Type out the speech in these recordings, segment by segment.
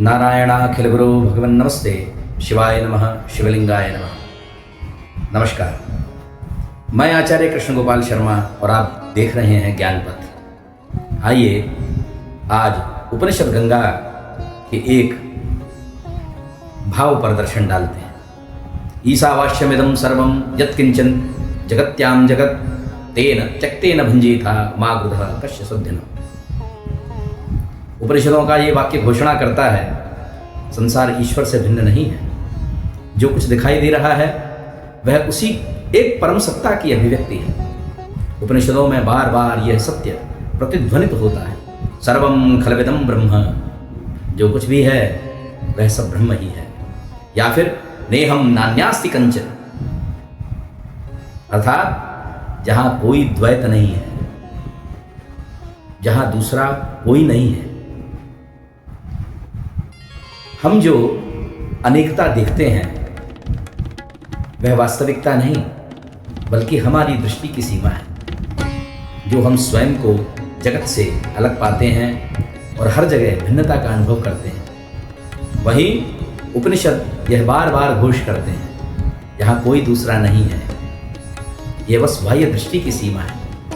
नारायणाखिल गुरु भगवन् नमस्ते शिवाय नमः शिवलिंगाय नमः। नमस्कार, मैं आचार्य कृष्ण गोपाल शर्मा और आप देख रहे हैं ज्ञान पथ। आइए आज उपनिषद गंगा के एक भाव पर दर्शन डालते हैं। ईशावास्यमिदं सर्वं यत्किंचन जगत्याम जगत तेन त्यक्तेन भुंजीथा मा गृधः कस्य सद्धिनः। उपनिषदों का ये वाक्य घोषणा करता है संसार ईश्वर से भिन्न नहीं है। जो कुछ दिखाई दे रहा है वह उसी एक परम सत्ता की अभिव्यक्ति है। उपनिषदों में बार बार यह सत्य प्रतिध्वनित होता है, सर्वं खलविदं ब्रह्म। जो कुछ भी है वह सब ब्रह्म ही है, या फिर नेहम नान्यास्ति कंचन, अर्थात जहां कोई द्वैत नहीं है, जहां दूसरा कोई नहीं है। हम जो अनेकता देखते हैं वह वास्तविकता नहीं, बल्कि हमारी दृष्टि की सीमा है। जो हम स्वयं को जगत से अलग पाते हैं और हर जगह भिन्नता का अनुभव करते हैं। वहीं उपनिषद यह बार बार घोष करते हैं यहाँ कोई दूसरा नहीं है। यह बस बाह्य दृष्टि की सीमा है,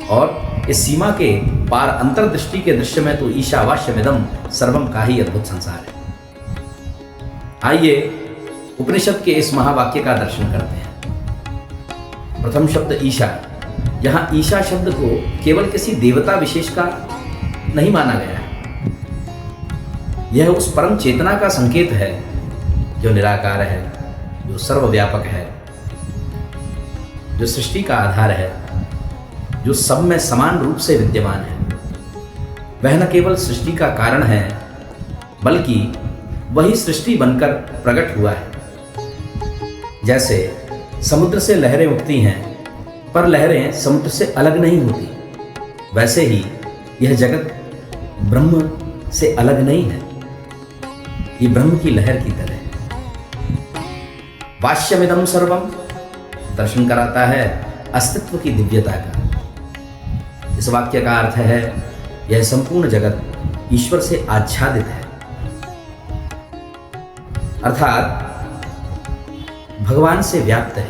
और इस सीमा के पार अंतर्दृष्टि के दृश्य में तो ईशावास्यमिदं सर्वम का ही अद्भुत संसार है। आइए उपनिषद के इस महावाक्य का दर्शन करते हैं। प्रथम शब्द ईशा। यहाँ ईशा शब्द को केवल किसी देवता विशेष का नहीं माना गया है। यह उस परम चेतना का संकेत है जो निराकार है, जो सर्वव्यापक है, जो सृष्टि का आधार है, जो सब में समान रूप से विद्यमान है। वह न केवल सृष्टि का कारण है, बल्कि वही सृष्टि बनकर प्रकट हुआ है। जैसे समुद्र से लहरें उठती हैं, पर लहरें समुद्र से अलग नहीं होती, वैसे ही यह जगत ब्रह्म से अलग नहीं है। ये ब्रह्म की लहर की तरह है। वास्यमिदं सर्वम दर्शन कराता है अस्तित्व की दिव्यता का। इस वाक्य का अर्थ है यह संपूर्ण जगत ईश्वर से आच्छादित है, अर्थात भगवान से व्याप्त है।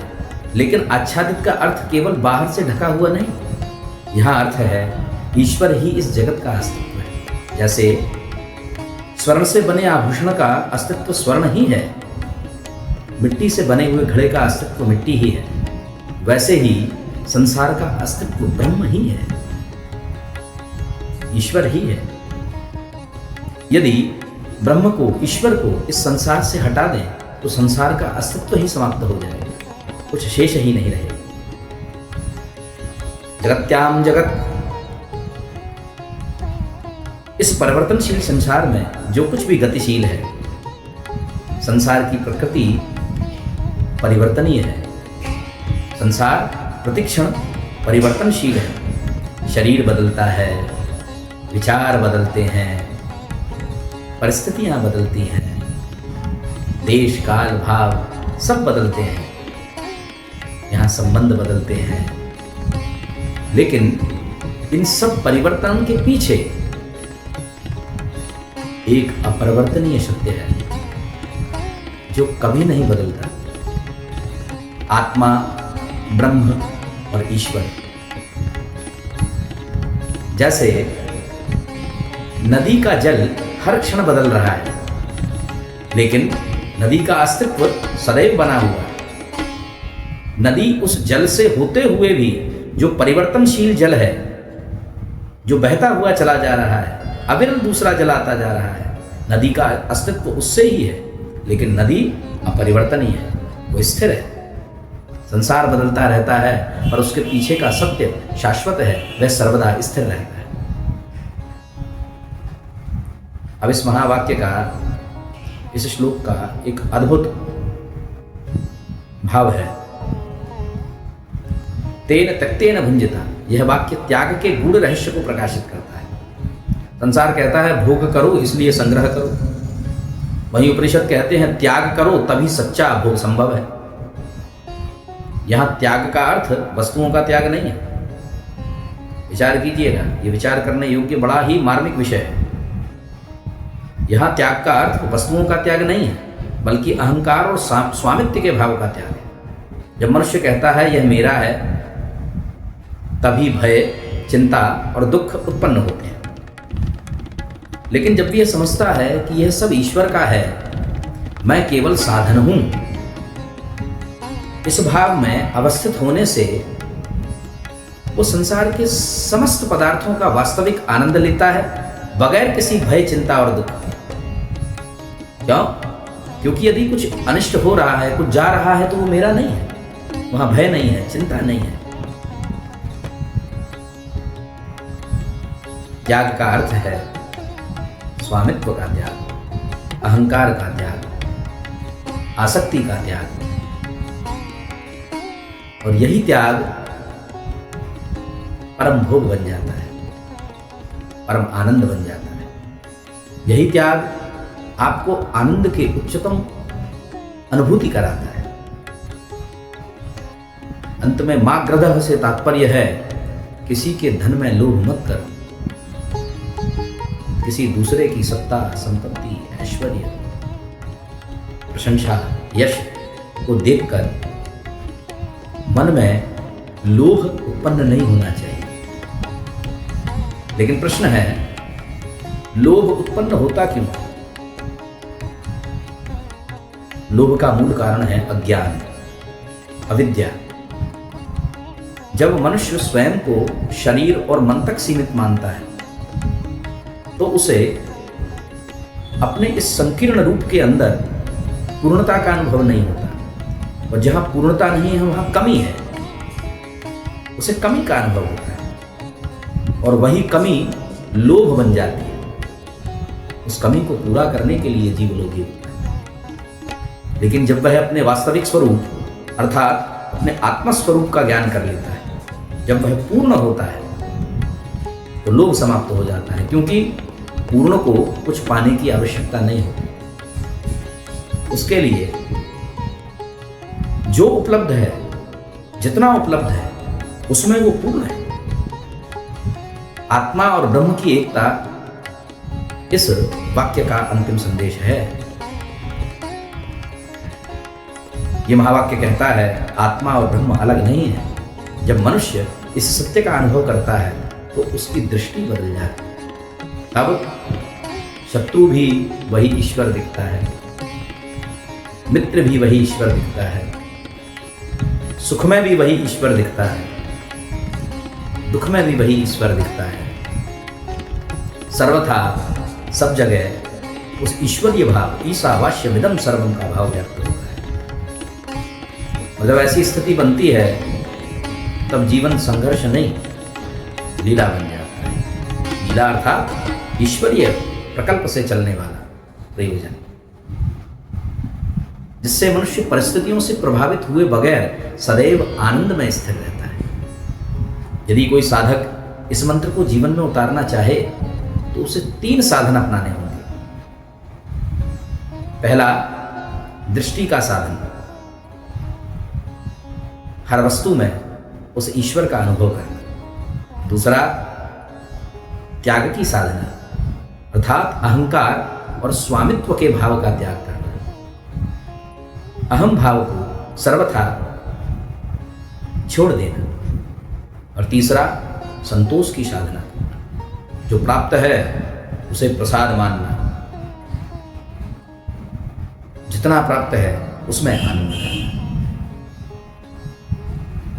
लेकिन आच्छादित का अर्थ केवल बाहर से ढका हुआ नहीं। यहां अर्थ है ईश्वर ही इस जगत का अस्तित्व है। जैसे स्वर्ण से बने आभूषण का अस्तित्व स्वर्ण ही है, मिट्टी से बने हुए घड़े का अस्तित्व मिट्टी ही है, वैसे ही संसार का अस्तित्व ब्रह्म ही है, ईश्वर ही है। यदि ब्रह्म को, ईश्वर को इस संसार se हटा दें तो संसार का अस्तित्व ही समाप्त हो जाएगा, कुछ शेष ही नहीं रहेगा। जगत्याम जगत। इस परिवर्तनशील संसार में जो कुछ भी गतिशील है, संसार की प्रकृति परिवर्तनीय है। संसार प्रतिक्षण परिवर्तनशील है। शरीर बदलता है, विचार बदलते हैं, परिस्थितियां बदलती हैं, देश काल भाव सब बदलते हैं, यहाँ संबंध बदलते हैं। लेकिन इन सब परिवर्तन के पीछे एक अपरिवर्तनीय सत्य है जो कभी नहीं बदलता। आत्मा, ब्रह्म और ईश्वर। जैसे नदी का जल हर क्षण बदल रहा है, लेकिन नदी का अस्तित्व सदैव बना हुआ है। नदी उस जल से होते हुए भी जो परिवर्तनशील जल है, जो बहता हुआ चला जा रहा है, अविरल दूसरा जल आता जा रहा है, नदी का अस्तित्व उससे ही है। लेकिन नदी अपरिवर्तनीय है, वो स्थिर है। संसार बदलता रहता है, पर उसके पीछे का सत्य शाश्वत है, वह सर्वदा स्थिर रहता है। अब इस महावाक्य का, इस श्लोक का एक अद्भुत भाव है, तेन त्यक्तेन भुंजिता। यह वाक्य त्याग के गूढ़ रहस्य को प्रकाशित करता है। संसार कहता है भोग करो इसलिए संग्रह करो, वहीं उपनिषद कहते हैं त्याग करो तभी सच्चा भोग संभव है। यहां त्याग का अर्थ वस्तुओं का त्याग नहीं है। विचार कीजिएगा, ये विचार करने योग्य बड़ा ही मार्मिक विषय है। यहाँ त्याग का अर्थ वस्तुओं का त्याग नहीं है, बल्कि अहंकार और स्वामित्व के भाव का त्याग है। जब मनुष्य कहता है यह मेरा है, तभी भय, चिंता और दुख उत्पन्न होते हैं। लेकिन जब भी यह समझता है कि यह सब ईश्वर का है, मैं केवल साधन हूं, इस भाव में अवस्थित होने से वो संसार के समस्त पदार्थों का वास्तविक आनंद लेता है, बगैर किसी भय, चिंता और दुख के। क्यों? क्योंकि यदि कुछ अनिष्ट हो रहा है, कुछ जा रहा है, तो वो मेरा नहीं है, वहां भय नहीं है, चिंता नहीं है। त्याग का अर्थ है स्वामित्व का त्याग, अहंकार का त्याग, आसक्ति का त्याग। और यही त्याग परम भोग बन जाता है, परम आनंद बन जाता है। यही त्याग आपको आनंद के उच्चतम अनुभूति कराता है। अंत में माग्रदः से तात्पर्य है किसी के धन में लोभ मत करो, किसी दूसरे की सत्ता, संपत्ति, ऐश्वर्य, प्रशंसा, यश को देखकर मन में लोभ उत्पन्न नहीं होना चाहिए। लेकिन प्रश्न है, लोभ उत्पन्न होता क्यों? लोभ का मूल कारण है अज्ञान, अविद्या। जब मनुष्य स्वयं को शरीर और मन तक सीमित मानता है, तो उसे अपने इस संकीर्ण रूप के अंदर पूर्णता का अनुभव नहीं होता। और जहां पूर्णता नहीं है, वहां कमी है, उसे कमी का अनुभव होता है। और वही कमी लोभ बन जाती है। उस कमी को पूरा करने के लिए जीव लोभी होता है। लेकिन जब वह अपने वास्तविक स्वरूप अर्थात अपने आत्मस्वरूप का ज्ञान कर लेता है, जब वह पूर्ण होता है, तो लोभ समाप्त हो जाता है। क्योंकि पूर्ण को कुछ पाने की आवश्यकता नहीं होती। उसके लिए जो उपलब्ध है, जितना उपलब्ध है, उसमें वो पूर्ण है। आत्मा और ब्रह्म की एकता इस वाक्य का अंतिम संदेश है। यह महावाक्य कहता है, आत्मा और ब्रह्म अलग नहीं है। जब मनुष्य इस सत्य का अनुभव करता है, तो उसकी दृष्टि बदल जाती है। तब शत्रु भी वही ईश्वर दिखता है, मित्र भी वही ईश्वर दिखता है, सुख में भी वही ईश्वर दिखता है, दुख में भी वही ईश्वर दिखता है। सर्वथा सब जगह उस ईश्वरीय भाव, ईशावास्यमिदं सर्वम का भाव व्यक्त होता है। और जब ऐसी स्थिति बनती है, तब जीवन संघर्ष नहीं, लीला बन जाता है। लीला अर्थात ईश्वरीय प्रकल्प से चलने वाला प्रयोजन, जिससे मनुष्य परिस्थितियों से प्रभावित हुए बगैर सदैव आनंद में स्थिर रहता है। यदि कोई साधक इस मंत्र को जीवन में उतारना चाहे, तो उसे 3 साधन अपनाने होंगे। पहला, दृष्टि का साधन, हर वस्तु में उस ईश्वर का अनुभव करना। दूसरा, त्याग की साधना, अर्थात अहंकार और स्वामित्व के भाव का त्याग करना, अहम भाव को सर्वथा छोड़ देना। और तीसरा, संतोष की साधना, जो प्राप्त है उसे प्रसाद मानना, जितना प्राप्त है उसमें आनंद करना।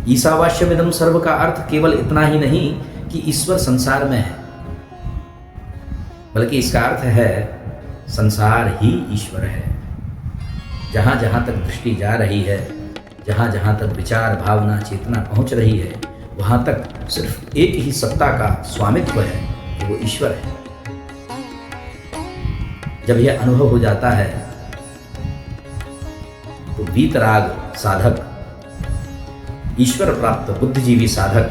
ईशावास्यमिदं सर्व का अर्थ केवल इतना ही नहीं कि ईश्वर संसार में है, बल्कि इसका अर्थ है संसार ही ईश्वर है। जहाँ जहाँ तक दृष्टि जा रही है, जहाँ जहाँ तक विचार, भावना, चेतना पहुँच रही है, वहाँ तक सिर्फ एक ही सत्ता का स्वामित्व है, जो वो ईश्वर है। जब यह अनुभव हो जाता है, तो वीतराग साधक, ईश्वर प्राप्त बुद्धिजीवी साधक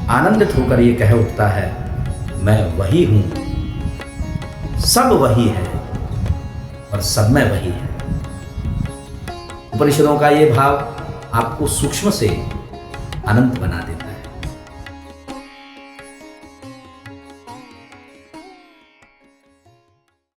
आनंदित होकर ये कह उठता है, मैं वही हूं, सब वही है और सब में वही है। उपनिषदों का ये भाव आपको सूक्ष्म से अनंत बना देता है।